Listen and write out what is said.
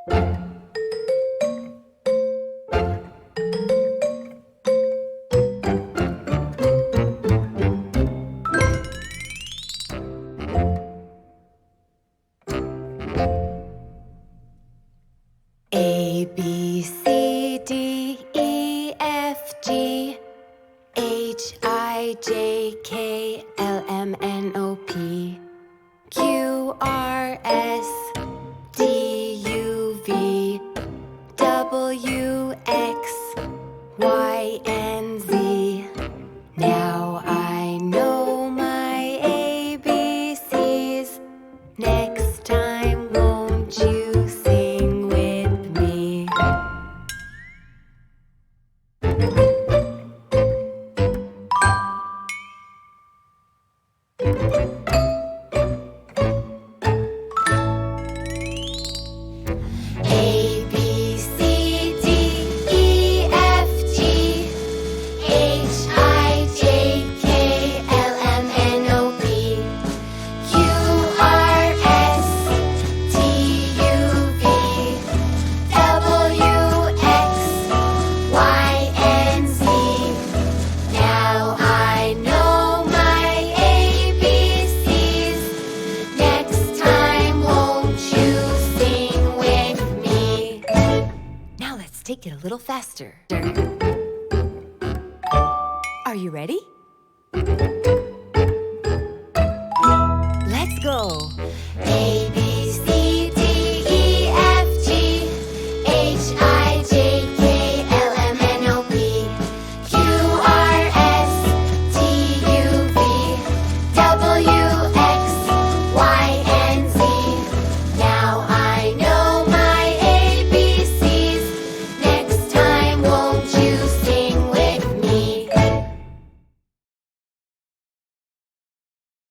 A, B, C, D, E, F, G, H, I, J, K, L, M, N, O, P, Q, R, S, D, U, V, W, X, Y, and Z. Now I know my ABCs. Next time, won't you sing with me? A, B, C, D, E, F, G, H, I, J, K, L, M, N, O, P, Q, R, S, T, U, V, W, X, Y, and Z. Now I know my ABCs. Next time, won't you sing with me? Now let's take it a little faster. Are you ready? Let's go. A, B,